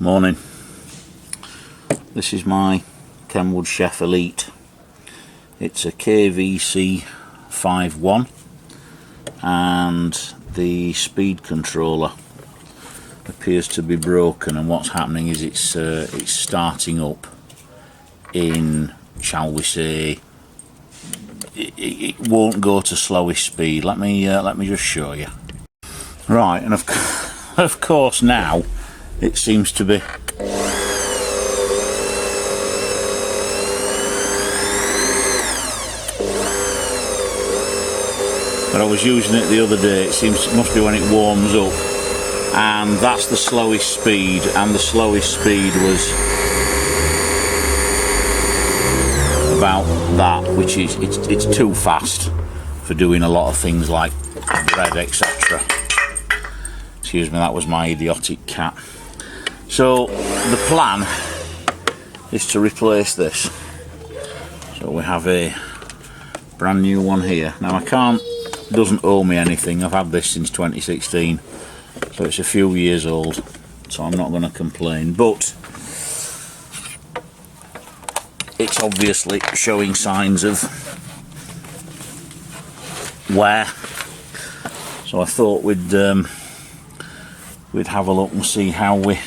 Morning. This is my Kenwood Chef Elite. It's a KVC51 and the speed controller appears to be broken, and what's happening is it's starting up in, shall we say, it won't go to slowest speed. Let me just show you. Right, and of course now it seems to be but I was using it the other day. It must be when it warms up, and that's the slowest speed, and the slowest speed was about that, which is it's too fast for doing a lot of things like bread, etc. Excuse me, that was my idiotic cat. So the plan is to replace this. So we have a brand new one here. Now it doesn't owe me anything. I've had this since 2016, so it's a few years old, so I'm not going to complain, but it's obviously showing signs of wear, so I thought we'd have a look and see how we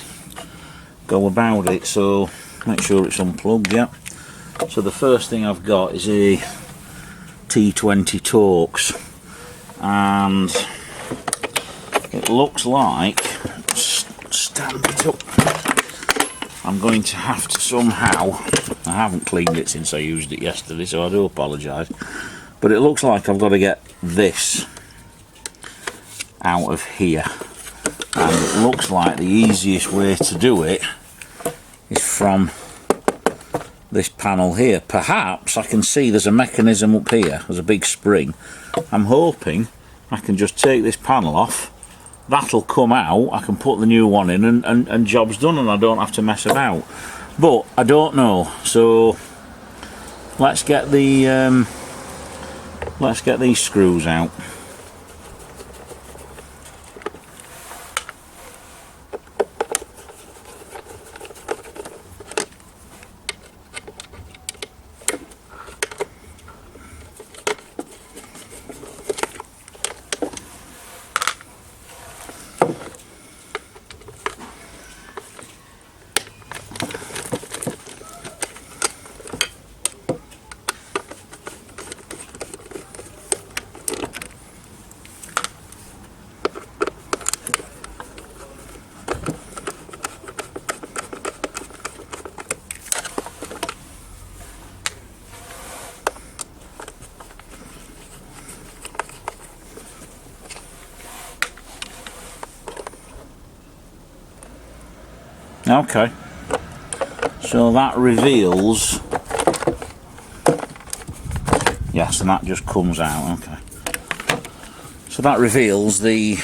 go about it. So make sure it's unplugged. Yeah, so the first thing I've got is a T20 Torx, and it looks like, stand it up, I'm going to have to somehow, I haven't cleaned it since I used it yesterday, so I do apologise, but it looks like I've got to get this out of here, and it looks like the easiest way to do it is from this panel here. Perhaps I can see there's a mechanism up here, there's a big spring. I'm hoping I can just take this panel off, that'll come out, I can put the new one in, and job's done, and I don't have to mess about. But I don't know, so let's get these screws out. Okay, so that reveals, yes, and that just comes out. Okay, so that reveals the,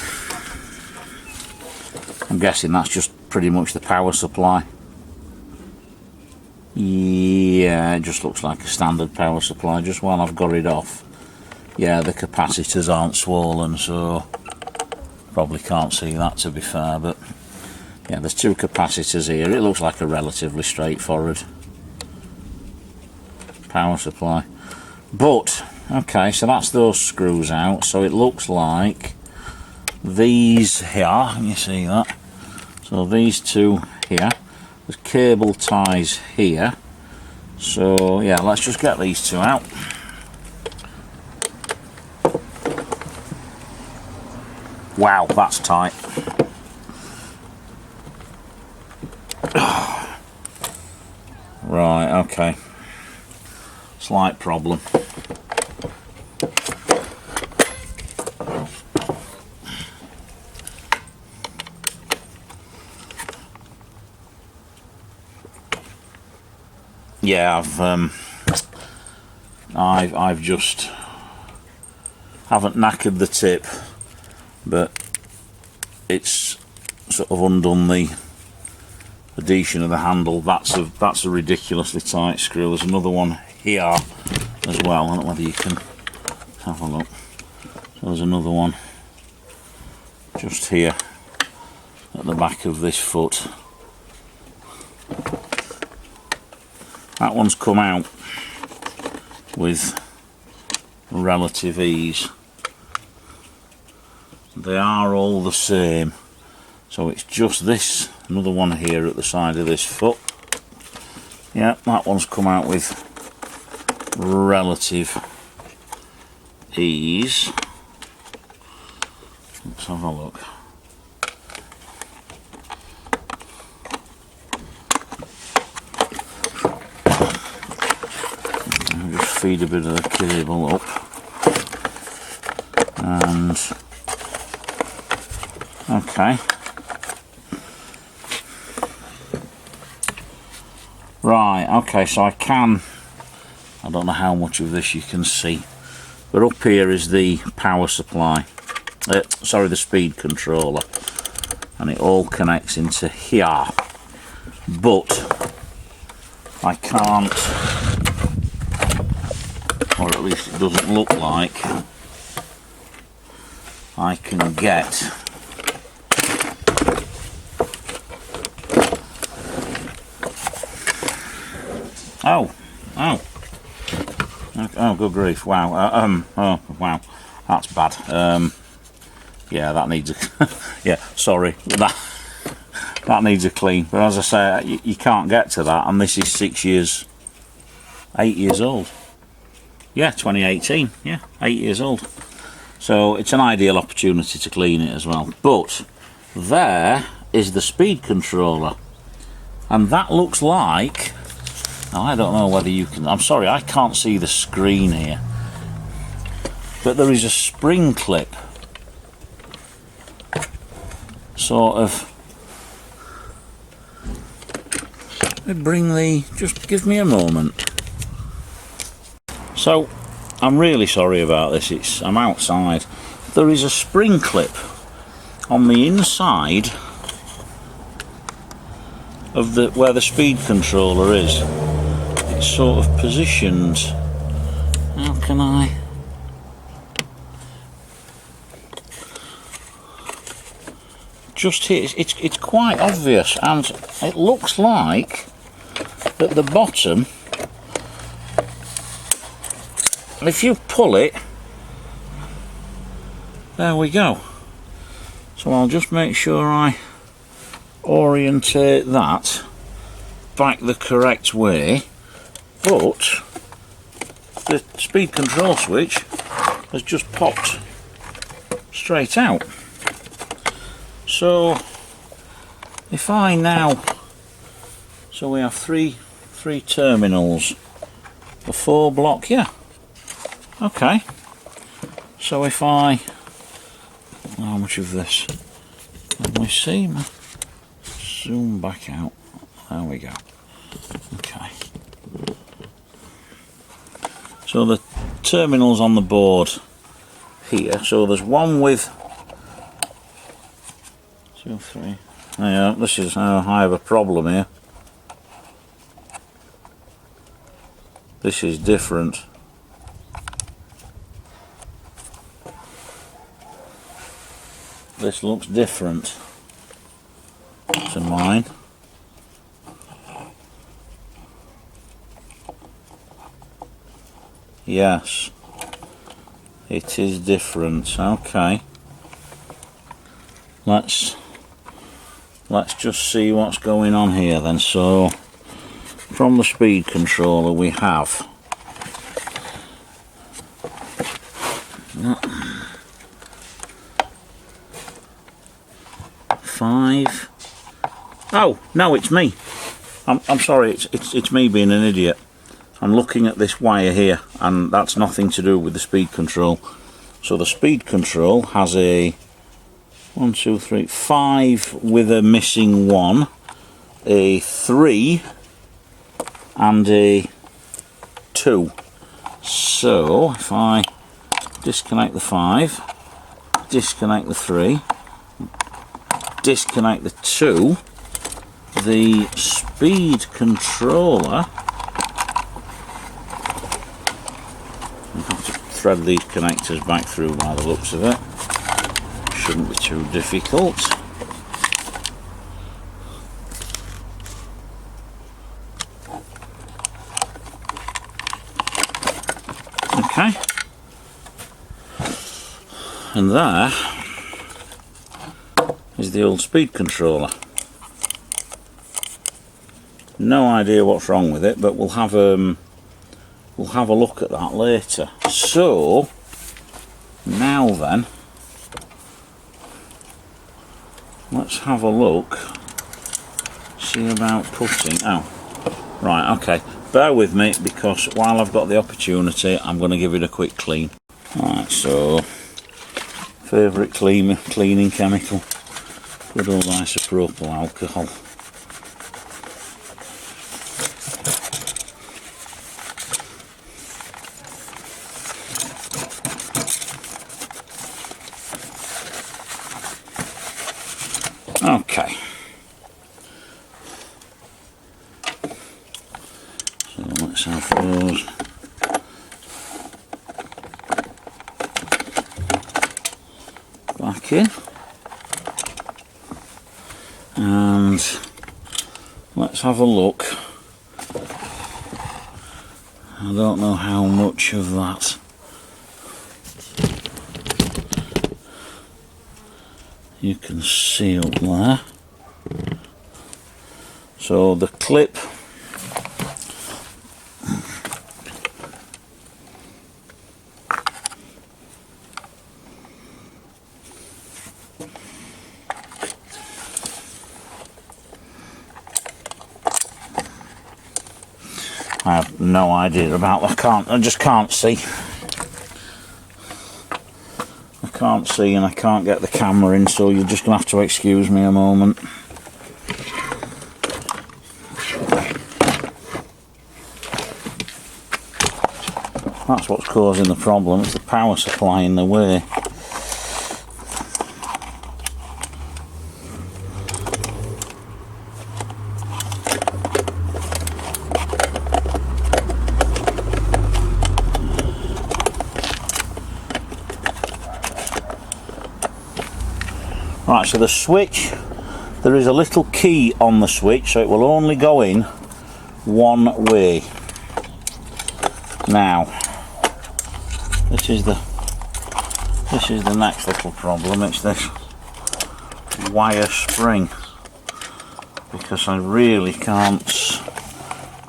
I'm guessing that's just pretty much the power supply. Yeah, it just looks like a standard power supply. Just while I've got it off, yeah, the capacitors aren't swollen, so probably can't see that, to be fair, but yeah, there's two capacitors here. It looks like a relatively straightforward power supply. But, okay, so that's those screws out. So it looks like these here, can you see that? So these two here, there's cable ties here. So yeah, let's just get these two out. Wow, that's tight. Right, okay. Slight problem. Yeah, I've just haven't knackered the tip, but it's sort of undone the adhesion of the handle. That's a ridiculously tight screw. There's another one here as well. I don't know whether you can have a look. So there's another one just here at the back of this foot. That one's come out with relative ease. They are all the same, so it's just this, another one here at the side of this foot. Yeah, that one's come out with relative ease. Let's have a look. I'll just feed a bit of the cable up, and okay. Right, okay, so I don't know how much of this you can see, but up here is the power supply, sorry, the speed controller, and it all connects into here, but I can't, or at least it doesn't look like I can get oh, good grief! Wow, oh wow, that's bad. Yeah, that needs a yeah. Sorry, that needs a clean. But as I say, you can't get to that, and this is 8 years old. Yeah, 2018. Yeah, 8 years old. So it's an ideal opportunity to clean it as well. But there is the speed controller, and that looks like. Now, I don't know whether you can. I'm sorry, I can't see the screen here. But there is a spring clip, sort of. Just give me a moment. So, I'm really sorry about this. I'm outside. There is a spring clip on the inside of where the speed controller is. It's sort of positioned. How can I? Just here, it's quite obvious, and it looks like at the bottom, if you pull it, there we go. So I'll just make sure I orientate that back the correct way, but the speed control switch has just popped straight out. So if I now, so we have three terminals, a 4 block, yeah, okay. So if I, how much of this, let me see, zoom back out, there we go, okay. So the terminals on the board here, so there's one with 2, 3. Yeah, this is how I have a problem here. This is different. This looks different to mine. Yes, it is different. Okay. Let's just see what's going on here then. So from the speed controller we have 5. Oh no, it's me. I'm sorry. It's me being an idiot. I'm looking at this wire here, and that's nothing to do with the speed control. So the speed control has a 1, 2, 3, 5 with a missing 1, a 3, and a 2. So if I disconnect the 5, disconnect the 3, disconnect the 2, the speed controller, I'll have to thread these connectors back through by the looks of it. Shouldn't be too difficult. Okay. And there is the old speed controller. No idea what's wrong with it, but we'll have a look at that later. So now then, let's have a look. See about putting. Oh, right. Okay. Bear with me, because while I've got the opportunity, I'm going to give it a quick clean. Right. So, favourite cleaning chemical. Good old isopropyl alcohol. Okay. So let's have those. Back in. And let's have a look. I don't know how much of that you can see up there. So the clip I have no idea about. I just can't see. I can't see, and I can't get the camera in, so you're just gonna have to excuse me a moment. That's what's causing the problem. It's the power supply in the way. Right, so the switch, there is a little key on the switch, so it will only go in one way. Now, this is the next little problem. It's this wire spring, because I really can't.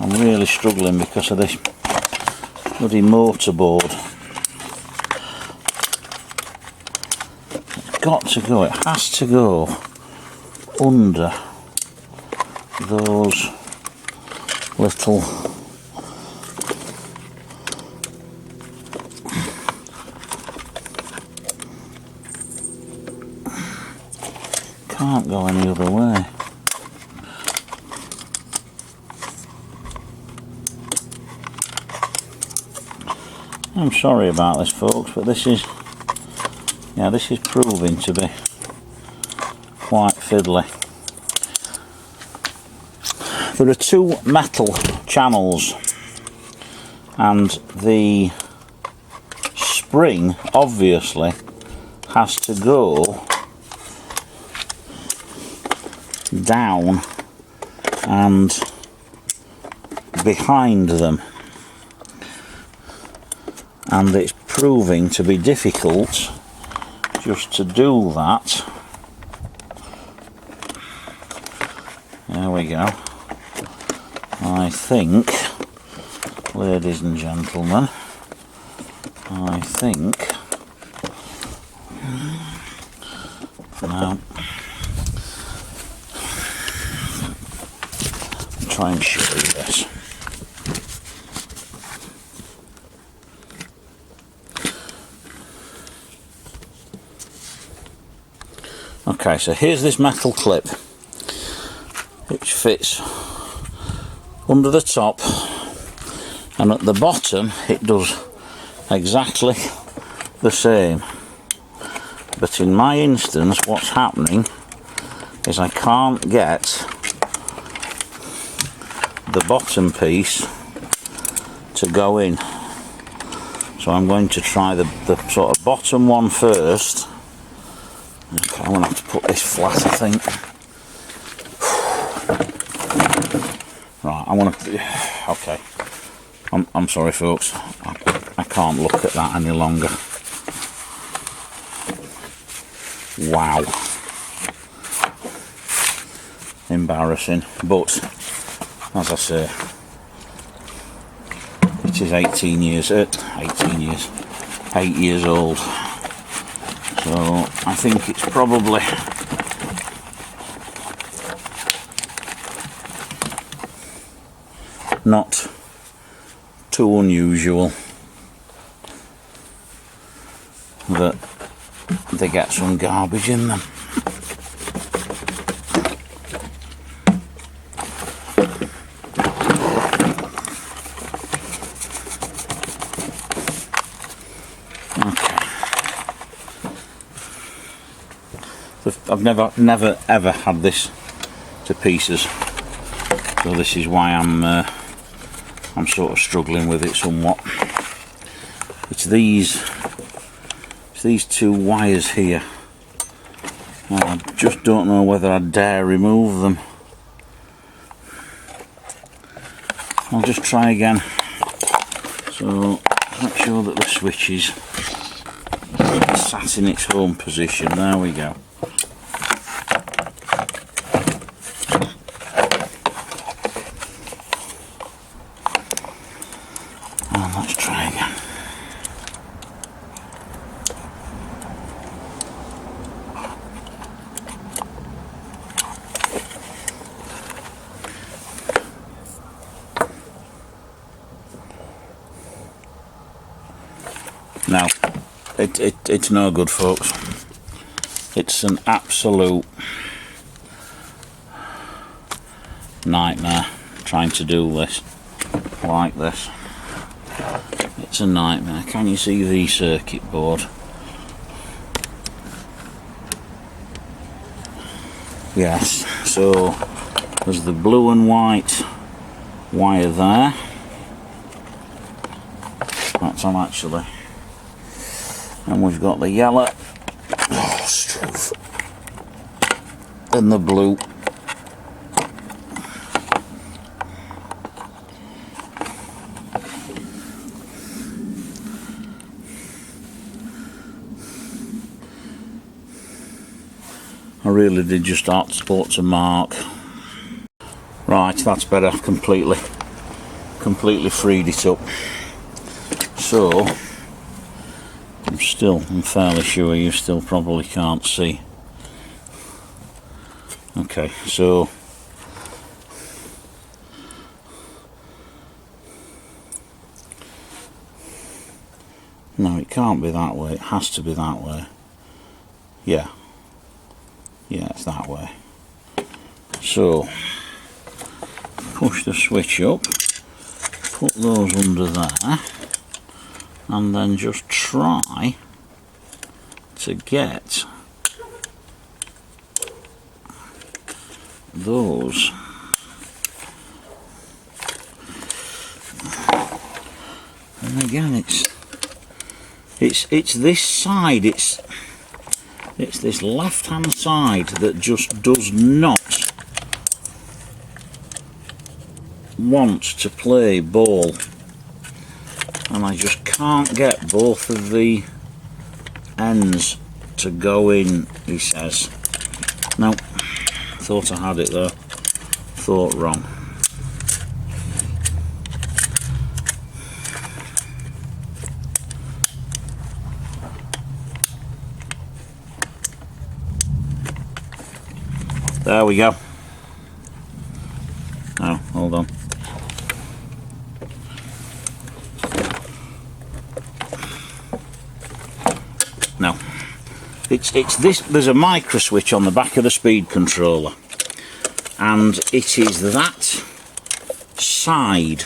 I'm really struggling because of this bloody motor board. Got to go, it has to go under those little can't go any other way. I'm sorry about this, folks, but this is proving to be quite fiddly. There are two metal channels, and the spring obviously has to go down and behind them, and it's proving to be difficult just to do that. There we go. I think, ladies and gentlemen, I think now I'll try and show you this. Okay, so here's this metal clip which fits under the top, and at the bottom it does exactly the same. But in my instance, what's happening is I can't get the bottom piece to go in. So I'm going to try the sort of bottom one first. Okay, I'm going to have to put this flat, I think. Right, I want to. Okay, I'm sorry, folks. I can't look at that any longer. Wow. Embarrassing, but as I say, it is 8 years old. So I think it's probably not too unusual that they get some garbage in them. I've never ever had this to pieces, so this is why I'm sort of struggling with it somewhat. It's these two wires here. I just don't know whether I dare remove them. I'll just try again. So make sure that the switch is sat in its home position. There we go. And let's try again. Now, it's no good, folks. It's an absolute nightmare trying to do this like this. It's a nightmare. Can you see the circuit board? Yes, so there's the blue and white wire there. That's on actually. And we've got the yellow, and the blue. I really did just ought to mark. Right, that's better. Completely freed it up. So I'm fairly sure you still probably can't see. Okay, so no, it can't be that way. It has to be that way. Yeah, it's that way. So push the switch up, put those under there, and then just try to get those and again it's this side, it's this left hand side that just does not want to play ball, and I just can't get both of the ends to go in, he says. No, thought I had it though. Thought wrong. There we go. Oh, hold on. No. It's this, there's a micro switch on the back of the speed controller, and it is that side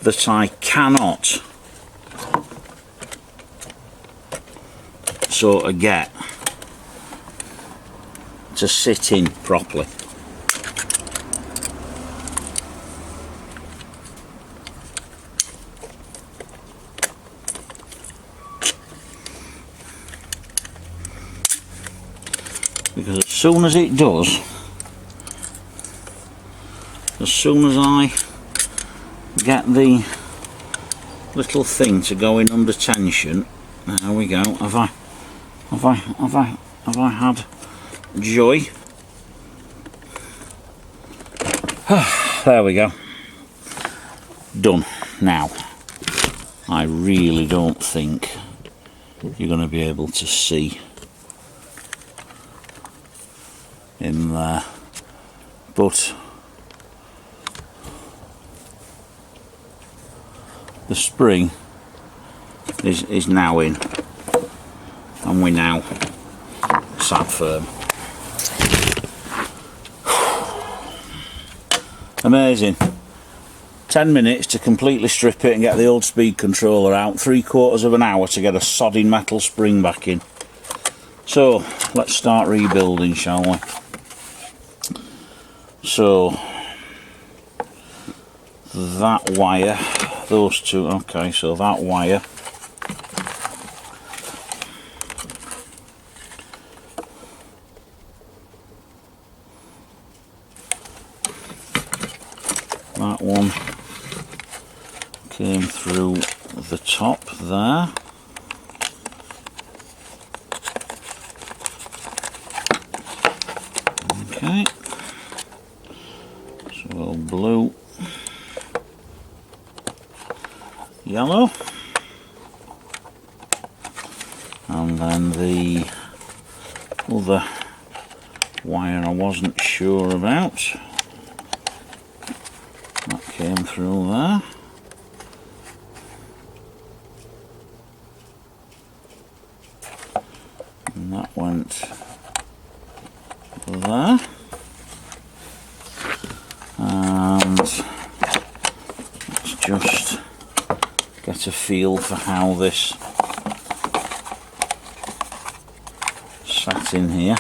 that I cannot sort of get to sit in properly. Because as soon as it does, as soon as I get the little thing to go in under tension. There we go. Have I had joy? There we go. Done. Now, I really don't think you're going to be able to see in there, but the spring is now in, and we're now sat firm. Amazing. 10 minutes to completely strip it and get the old speed controller out, 3/4 of an hour to get a sodding metal spring back in. So let's start rebuilding, shall we? So that wire, those two, okay, so that wire that one came through the top there. Okay, so blue, yellow, and then the other wire I wasn't sure about, that came through there. And that went there. And let's just get a feel for how this sat in here.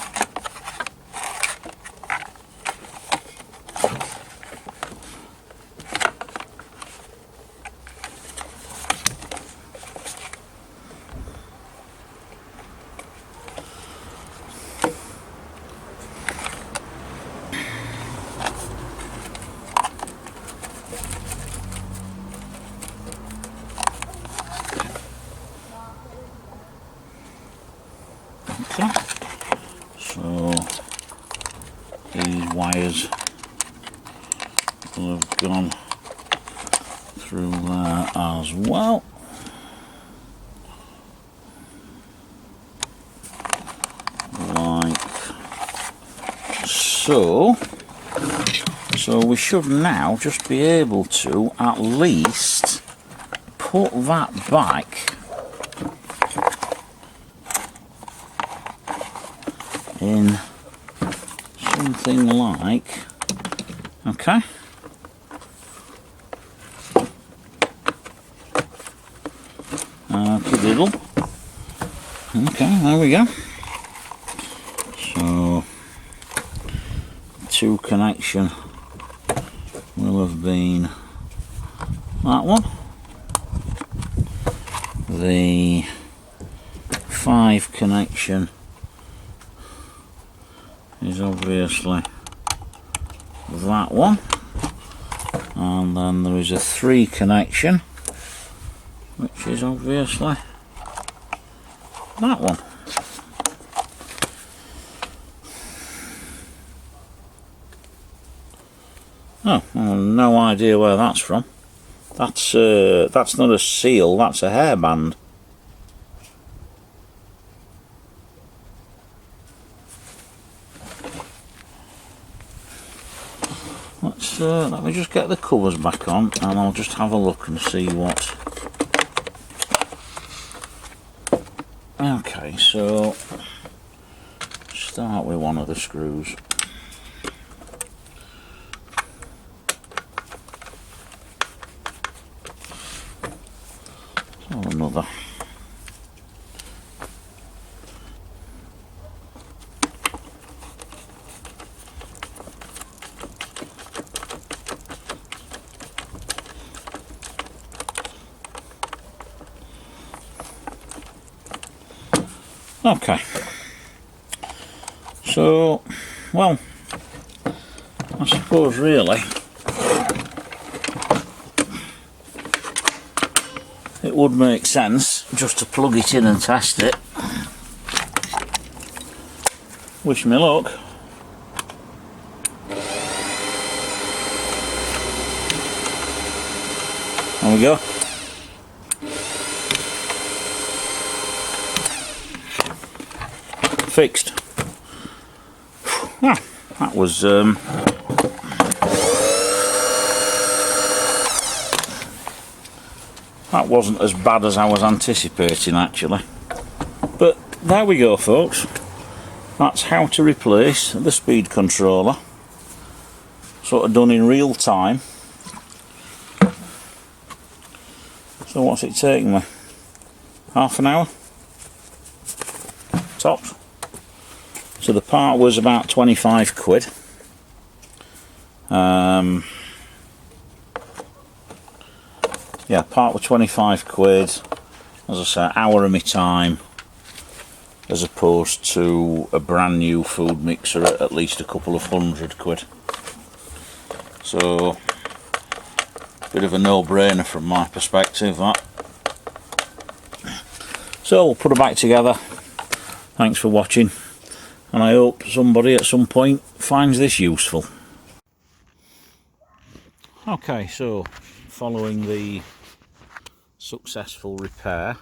Okay, so these wires will have gone through there as well. Like so. So we should now just be able to at least put that back in something like, okay, diddle. Okay, there we go. So two connection will have been that one, the 5 connection is obviously that one, and then there is a 3 connection which is obviously that one. Oh, I have no idea where that's from. That's not a seal, that's a hairband. Let me just get the covers back on and I'll just have a look and see what. Okay, so start with one of the screws. So another. Okay, so, well, I suppose really it would make sense just to plug it in and test it. Wish me luck. There we go. Fixed. Ah, that was that wasn't as bad as I was anticipating actually. But there we go, folks. That's how to replace the speed controller. Sort of done in real time. So what's it taking me? Half an hour? Tops. So the part was about 25 quid. Yeah, part was 25 quid. As I say, hour of my time, as opposed to a brand new food mixer at least a couple of £100. So, bit of a no-brainer from my perspective, that. So we'll put it back together. Thanks for watching, and I hope somebody at some point finds this useful. Okay, so following the successful repair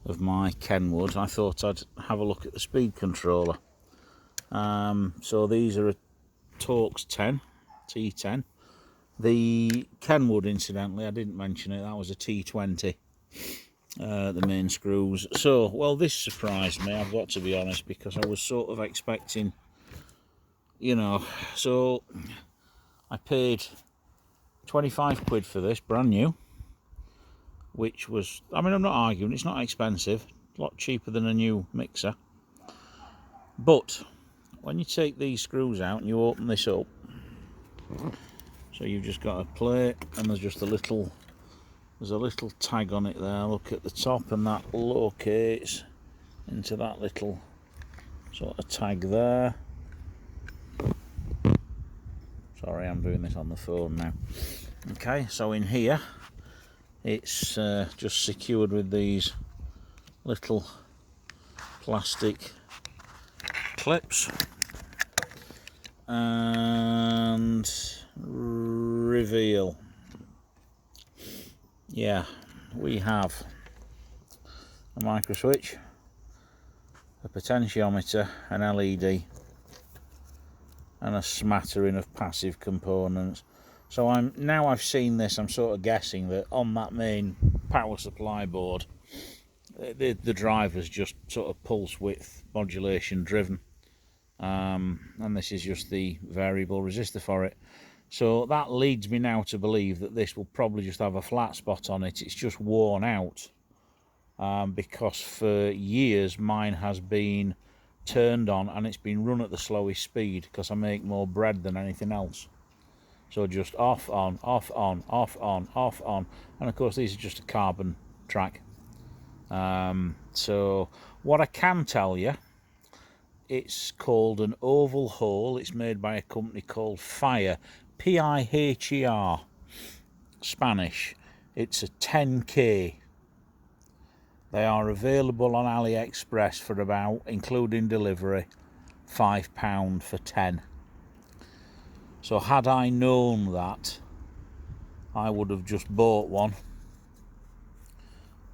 of my Kenwood, I thought I'd have a look at the speed controller. So these are a Torx 10, T10. The Kenwood, incidentally, I didn't mention it, that was a T20, the main screws. So, well, this surprised me, I've got to be honest, because I was sort of expecting, you know, so I paid 25 quid for this, brand new, which was, I mean, I'm not arguing, it's not expensive, a lot cheaper than a new mixer. But when you take these screws out and you open this up, so you've just got a plate and there's just a little, there's a little tag on it there, look at the top, and that locates into that little sort of tag there. Sorry, I'm doing this on the phone now. Okay, so in here it's just secured with these little plastic clips, and reveal. Yeah, we have a micro switch, a potentiometer, an LED, and a smattering of passive components. So I've seen this, I'm sort of guessing that on that main power supply board, the driver's just sort of pulse width modulation driven, and this is just the variable resistor for it. So that leads me now to believe that this will probably just have a flat spot on it. It's just worn out, because for years mine has been turned on and it's been run at the slowest speed, because I make more bread than anything else. So just off, on, off, on, off, on, off, on. And of course these are just a carbon track. So what I can tell you, it's called an oval hole. It's made by a company called Fire, P-I-H-E-R, Spanish. It's a 10K. They are available on AliExpress for about, including delivery, £5 for 10. So had I known that, I would have just bought one,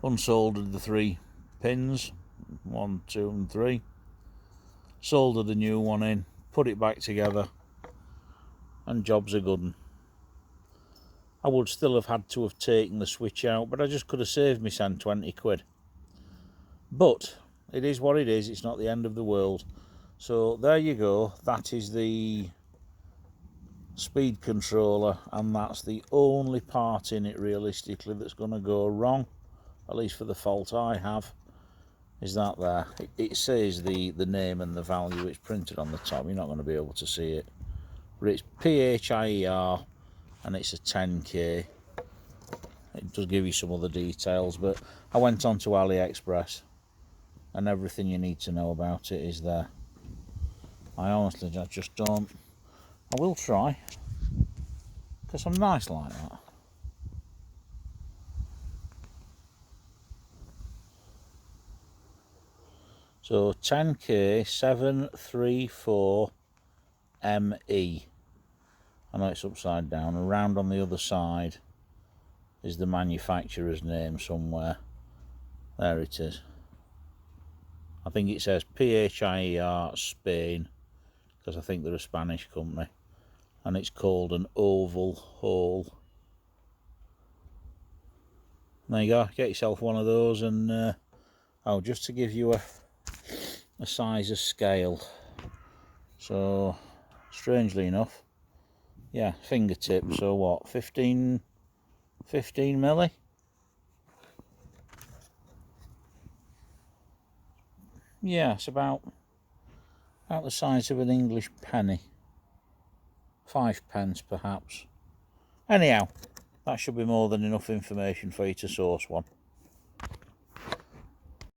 unsoldered the 3 pins, 1, 2 and 3, soldered the new one in, put it back together, and job's a good one. I would still have had to have taken the switch out, but I just could have saved me 20 quid. But it is what it is, it's not the end of the world. So there you go, that is the speed controller, and that's the only part in it realistically that's going to go wrong, at least for the fault I have, is that there. It says the name and the value, it's printed on the top, you're not going to be able to see it, but it's PHIER and it's a 10K. It does give you some other details, but I went on to AliExpress and everything you need to know about it is there. I honestly just don't. I will try, because I'm nice like that. So 10K734ME. I know it's upside down. Around on the other side is the manufacturer's name somewhere. There it is. I think it says PHIER Spain, because I think they're a Spanish company. And it's called an oval hole. There you go, get yourself one of those, and oh, just to give you a size of scale. So, strangely enough, yeah, fingertip, so what, 15 milli? Yeah, it's about the size of an English penny. 5 pence perhaps. Anyhow, that should be more than enough information for you to source one.